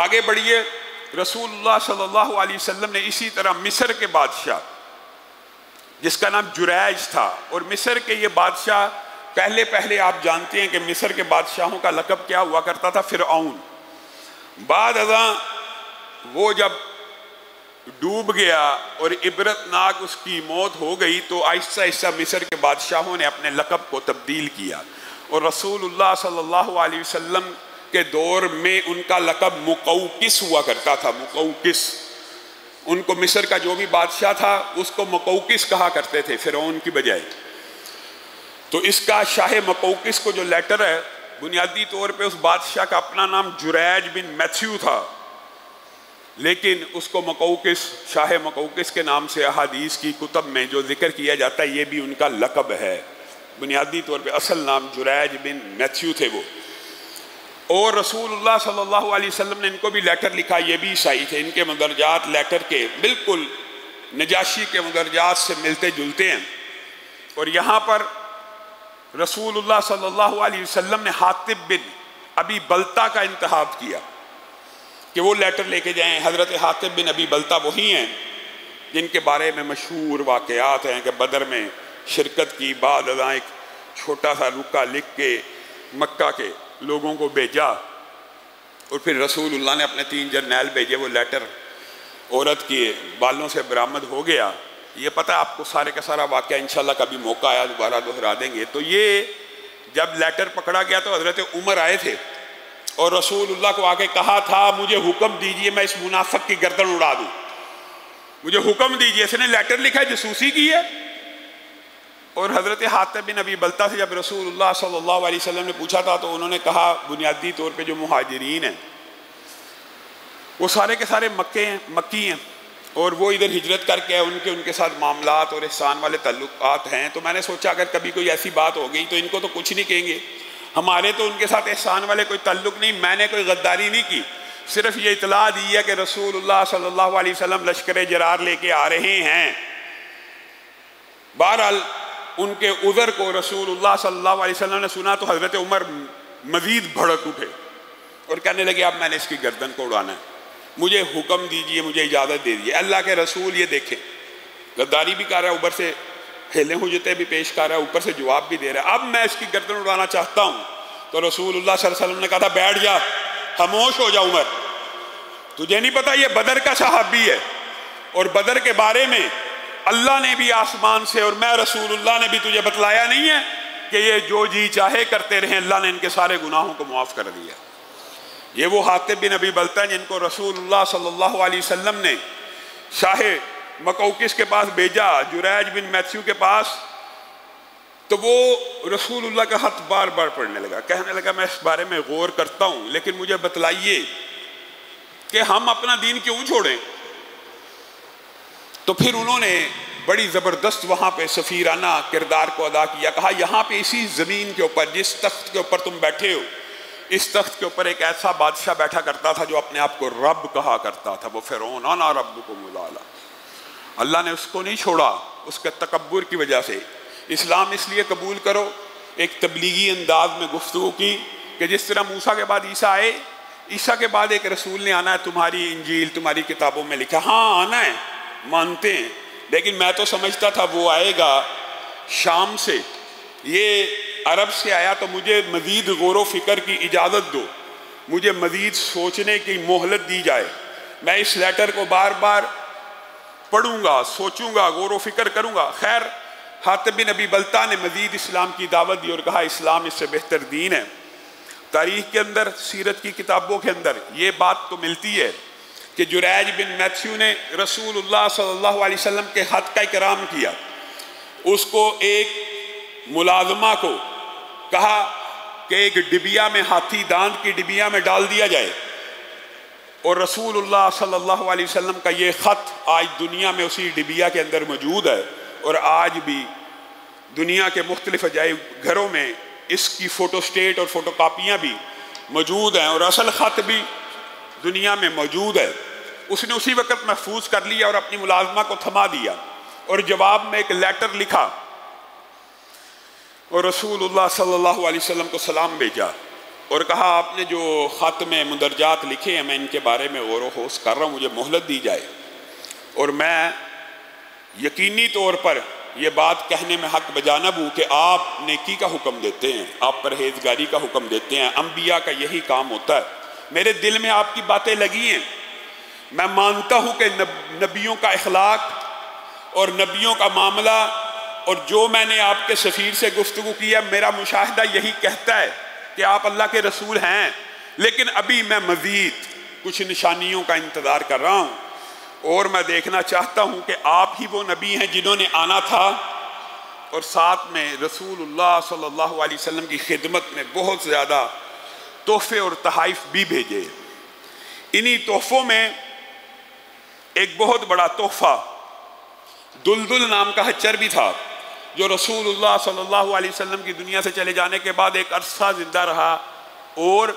آگے بڑھیے، رسول اللہ صلی اللہ علیہ وسلم نے اسی طرح مصر کے بادشاہ جس کا نام جریج تھا، اور مصر کے یہ بادشاہ پہلے آپ جانتے ہیں کہ مصر کے بادشاہوں کا لقب کیا ہوا کرتا تھا؟ فرعون۔ بعد ازاں وہ جب ڈوب گیا اور عبرتناک اس کی موت ہو گئی تو آہستہ آہستہ مصر کے بادشاہوں نے اپنے لقب کو تبدیل کیا، اور رسول اللہ صلی اللہ علیہ وسلم کے دور میں ان کا لقب مقوقس ہوا کرتا تھا۔ مقوقس، ان کو مصر کا جو بھی بادشاہ تھا اس کو مقوقس کہا کرتے تھے فرعون کی بجائے۔ تو اس کا شاہ مقوقس کو جو لیٹر ہے، بنیادی طور پہ اس بادشاہ کا اپنا نام جریج بن میتھیو تھا، لیکن اس کو مقوقس، شاہ مقوقس کے نام سے احادیث کی کتب میں جو ذکر کیا جاتا ہے یہ بھی ان کا لقب ہے۔ بنیادی طور پہ اصل نام جریج بن میتھیو تھے وہ۔ اور رسول اللہ صلی اللہ علیہ وسلم نے ان کو بھی لیٹر لکھا، یہ بھی عیسائی تھے۔ ان کے مدرجات لیٹر کے بالکل نجاشی کے مدرجات سے ملتے جلتے ہیں، اور یہاں پر رسول اللہ صلی اللہ علیہ وسلم نے حاطب بن ابی بلتا کا انتخاب کیا کہ وہ لیٹر لے کے جائیں۔ حضرت حاطب بن ابی بلتا وہی ہیں جن کے بارے میں مشہور واقعات ہیں کہ بدر میں شرکت کی، بعد ازاں ایک چھوٹا سا رکا لکھ کے مکہ کے لوگوں کو بھیجا، اور پھر رسول اللہ نے اپنے 3 جرنیل بھیجے، وہ لیٹر عورت کے بالوں سے برآمد ہو گیا۔ یہ پتہ آپ کو سارے کا سارا واقعہ انشاءاللہ کبھی موقع آیا دوبارہ دہرا دیں گے۔ تو یہ جب لیٹر پکڑا گیا تو حضرت عمر آئے تھے اور رسول اللہ کو آ کے کہا تھا مجھے حکم دیجئے میں اس منافق کی گردن اڑا دوں، مجھے حکم دیجئے، اس نے لیٹر لکھا ہے، جاسوسی کی ہے۔ اور حضرت حاطب بن ابی بلتا سے جب رسول اللہ صلی اللہ علیہ وسلم نے پوچھا تھا تو انہوں نے کہا بنیادی طور پہ جو مہاجرین ہیں وہ سارے کے سارے مکی ہیں، اور وہ ادھر ہجرت کر کے ان کے ساتھ معاملات اور احسان والے تعلقات ہیں، تو میں نے سوچا اگر کبھی کوئی ایسی بات ہو گئی تو ان کو تو کچھ نہیں کہیں گے، ہمارے تو ان کے ساتھ احسان والے کوئی تعلق نہیں، میں نے کوئی غداری نہیں کی، صرف یہ اطلاع دی ہے کہ رسول اللہ صلی اللہ علیہ وسلم لشکر جرار لے کے آ رہے ہیں۔ بہرحال ان کے عذر کو رسول اللہ صلی اللہ علیہ وسلم نے سنا تو حضرت عمر مزید بھڑک اٹھے اور کہنے لگے اب میں نے اس کی گردن کو اڑانا ہے، مجھے حکم دیجئے، مجھے اجازت دے دیجئے۔ اللہ کے رسول یہ دیکھیں، غداری بھی کر رہا ہے، اوپر سے ہیلیں حجتیں بھی پیش کر رہا ہے، اوپر سے جواب بھی دے رہا ہے، اب میں اس کی گردن اڑانا چاہتا ہوں۔ تو رسول اللہ صلی اللہ علیہ وسلم نے کہا تھا بیٹھ جا، خاموش ہو جا عمر، تجھے نہیں پتا یہ بدر کا صحابی ہے، اور بدر کے بارے میں اللہ نے بھی آسمان سے اور میں رسول اللہ نے بھی تجھے بتلایا نہیں ہے کہ یہ جو جی چاہے کرتے رہیں، اللہ نے ان کے سارے گناہوں کو معاف کر دیا۔ یہ وہ حاطب بن ابی بلتا جن کو رسول اللہ صلی اللہ علیہ وسلم نے شاہ مقوقس کے پاس بھیجا، جریج بن میتھیو کے پاس، تو وہ رسول اللہ کا خط بار بار پڑھنے لگا، کہنے لگا میں اس بارے میں غور کرتا ہوں لیکن مجھے بتلائیے کہ ہم اپنا دین کیوں چھوڑیں۔ تو پھر انہوں نے بڑی زبردست وہاں پہ سفیرانہ کردار کو ادا کیا، کہا یہاں پہ اسی زمین کے اوپر، جس تخت کے اوپر تم بیٹھے ہو، اس تخت کے اوپر ایک ایسا بادشاہ بیٹھا کرتا تھا جو اپنے آپ کو رب کہا کرتا تھا، وہ فرعون، انا ربکم الاعلی۔ اللہ نے اس کو نہیں چھوڑا اس کے تکبر کی وجہ سے۔ اسلام اس لیے قبول کرو، ایک تبلیغی انداز میں گفتگو کی کہ جس طرح موسیٰ کے بعد عیسیٰ آئے، عیسیٰ کے بعد ایک رسول نے آنا ہے، تمہاری انجیل تمہاری کتابوں میں لکھا، ہاں آنا ہے، مانتے ہیں، لیکن میں تو سمجھتا تھا وہ آئے گا شام سے، یہ عرب سے آیا تو مجھے مزید غور و فکر کی اجازت دو، مجھے مزید سوچنے کی مہلت دی جائے، میں اس لیٹر کو بار بار پڑھوں گا، سوچوں گا، غور و فکر کروں گا۔ خیر حاطب بن ابی بلتا نے مزید اسلام کی دعوت دی اور کہا اسلام اس سے بہتر دین ہے۔ تاریخ کے اندر، سیرت کی کتابوں کے اندر یہ بات تو ملتی ہے کہ جریج بن میتھیو نے رسول اللہ صلی اللہ علیہ وسلم کے خط کا اکرام کیا، اس کو ایک ملازمہ کو کہا کہ ایک ڈبیا میں، ہاتھی دانت کی ڈبیا میں ڈال دیا جائے، اور رسول اللہ صلی اللہ علیہ وسلم کا یہ خط آج دنیا میں اسی ڈبیا کے اندر موجود ہے، اور آج بھی دنیا کے مختلف عجائب گھروں میں اس کی فوٹو سٹیٹ اور فوٹو کاپیاں بھی موجود ہیں، اور اصل خط بھی دنیا میں موجود ہے۔ اس نے اسی وقت محفوظ کر لیا اور اپنی ملازمہ کو تھما دیا، اور جواب میں ایک لیٹر لکھا اور رسول اللہ صلی اللہ علیہ وسلم کو سلام بھیجا اور کہا آپ نے جو خط میں مندرجات لکھے ہیں میں ان کے بارے میں غور و خوض کر رہا ہوں، مجھے مہلت دی جائے، اور میں یقینی طور پر یہ بات کہنے میں حق بجانب ہوں کہ آپ نیکی کا حکم دیتے ہیں، آپ پرہیزگاری کا حکم دیتے ہیں، انبیاء کا یہی کام ہوتا ہے۔ میرے دل میں آپ کی باتیں لگی ہیں، میں مانتا ہوں کہ نبیوں کا اخلاق اور نبیوں کا معاملہ اور جو میں نے آپ کے سفیر سے گفتگو کیا، میرا مشاہدہ یہی کہتا ہے کہ آپ اللہ کے رسول ہیں، لیکن ابھی میں مزید کچھ نشانیوں کا انتظار کر رہا ہوں، اور میں دیکھنا چاہتا ہوں کہ آپ ہی وہ نبی ہیں جنہوں نے آنا تھا اور ساتھ میں رسول اللہ صلی اللہ علیہ وسلم کی خدمت میں بہت زیادہ تحفے اور تحائف بھی بھیجے۔ انہی تحفوں میں ایک بہت بڑا تحفہ دلدل نام کا حچر بھی تھا، جو رسول اللہ صلی اللہ علیہ وسلم کی دنیا سے چلے جانے کے بعد ایک عرصہ زندہ رہا، اور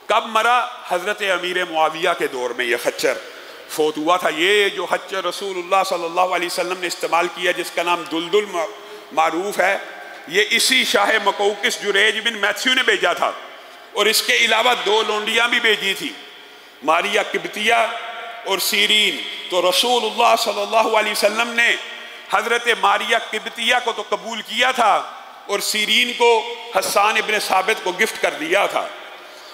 کب مرا؟ حضرت امیر معاویہ کے دور میں یہ خچر فوت ہوا تھا۔ یہ جو خچر رسول اللہ صلی اللہ علیہ وسلم نے استعمال کیا، جس کا نام دلدل معروف ہے، یہ اسی شاہ مقوقس جریج بن میتھیو نے بھیجا تھا، اور اس کے علاوہ 2 لونڈیاں بھی بھیجی تھی، ماریہ قبطیہ اور سیرین۔ تو رسول اللہ صلی اللہ علیہ وسلم نے حضرت ماریہ قبطیہ کو تو قبول کیا تھا، اور سیرین کو حسان ابن ثابت کو گفٹ کر دیا تھا،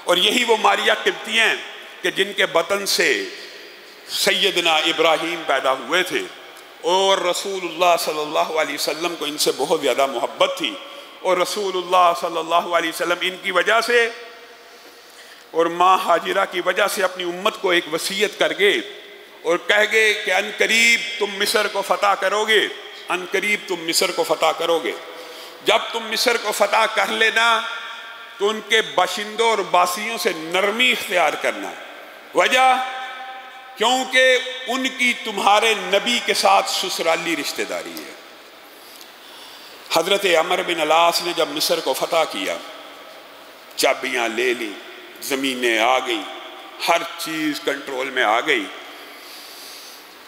اور یہی وہ ماریہ قبطیہ ہیں کہ جن کے بطن سے سیدنا ابراہیم پیدا ہوئے تھے، اور رسول اللہ صلی اللہ علیہ وسلم کو ان سے بہت زیادہ محبت تھی، اور رسول اللہ صلی اللہ علیہ وسلم ان کی وجہ سے اور ماں ہاجرہ کی وجہ سے اپنی امت کو ایک وصیت کر گئے اور کہہ گئے کہ ان قریب تم مصر کو فتح کرو گے، ان قریب تم مصر کو فتح کرو گے۔ جب تم مصر کو فتح کر لینا تو ان کے باشندوں اور باسیوں سے نرمی اختیار کرنا، وجہ کیونکہ ان کی تمہارے نبی کے ساتھ سسرالی رشتہ داری ہے۔ حضرت عمر بن العاص نے جب مصر کو فتح کیا، چابیاں لے لی، زمینیں آ گئی، ہر چیز کنٹرول میں آ گئی،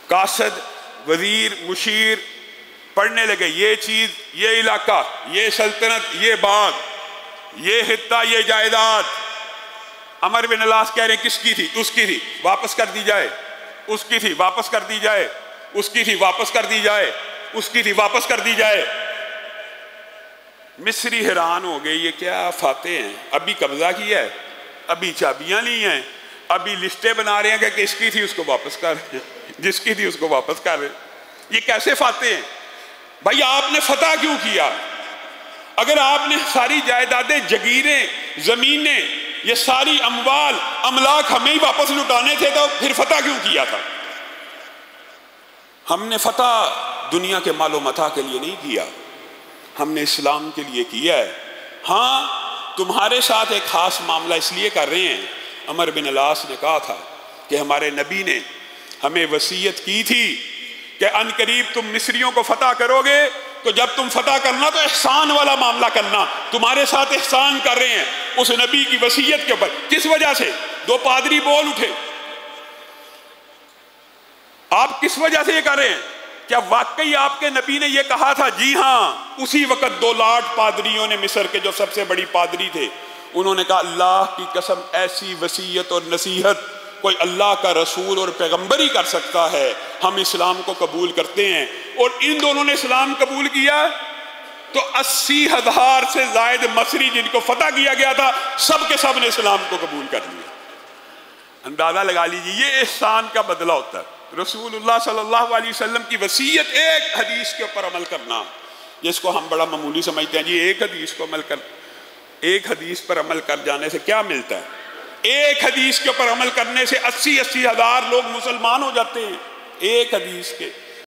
قاصد، وزیر، مشیر پڑھنے لگے یہ چیز، یہ علاقہ، یہ سلطنت، یہ باغ، یہ خطہ، یہ جائیداد۔ عمر بن العاص کہہ رہے ہیں کس کی تھی؟ اس کی تھی، واپس کر دی جائے، اس کی تھی، واپس کر دی جائے، اس کی تھی، واپس کر دی جائے، اس کی تھی، واپس کر دی جائے۔ مصری حیران ہو گئے، یہ کیا فاتح ہیں، ابھی قبضہ کیا ہے، ابھی چابیاں لی ہیں، ابھی لسٹیں بنا رہے ہیں کہ کس کی تھی اس کو واپس کر، جس کی تھی اس کو واپس کر۔ یہ کیسے فاتح ہیں؟ بھائی آپ نے فتح کیوں کیا؟ اگر آپ نے ساری جائیدادیں، جگیریں، زمینیں، یہ ساری اموال، املاک ہمیں ہی واپس لٹانے تھے تو پھر فتح کیوں کیا تھا؟ ہم نے فتح دنیا کے مال و متاع کے لیے نہیں کیا، ہم نے اسلام کے لیے کیا ہے۔ ہاں تمہارے ساتھ ایک خاص معاملہ اس لیے کر رہے ہیں، عمر بن العاص نے کہا تھا کہ ہمارے نبی نے ہمیں وصیت کی تھی کہ ان قریب تم مصریوں کو فتح کرو گے، تو جب تم فتح کرنا تو احسان والا معاملہ کرنا، تمہارے ساتھ احسان کر رہے ہیں اس نبی کی وصیت کے اوپر۔ کس وجہ سے؟ 2 پادری بول اٹھے، آپ کس وجہ سے یہ کر رہے ہیں؟ کیا واقعی آپ کے نبی نے یہ کہا تھا؟ جی ہاں۔ اسی وقت 2 لاٹ پادریوں نے، مصر کے جو سب سے بڑی پادری تھے، انہوں نے کہا اللہ کی قسم ایسی وصیت اور نصیحت کوئی اللہ کا رسول اور پیغمبر ہی کر سکتا ہے، ہم اسلام کو قبول کرتے ہیں۔ اور ان دونوں نے اسلام قبول کیا تو 80,000 سے زائد مصری جن کو فتح کیا گیا تھا، سب کے سب نے اسلام کو قبول کر لیا۔ اندازہ لگا لیجیے، یہ احسان کا بدلہ ہوتا ہے۔ رسول اللہ صلی اللہ علیہ وسلم کی وصیت، ایک حدیث کے اوپر عمل کرنا، جس کو ہم بڑا معمولی سمجھتے ہیں، جی ایک حدیث پر عمل کر جانے سے کیا ملتا ہے؟ ایک حدیث کے اوپر عمل کرنے سے 80,000 لوگ مسلمان ہو جاتے ہیں، ایک حدیث کے۔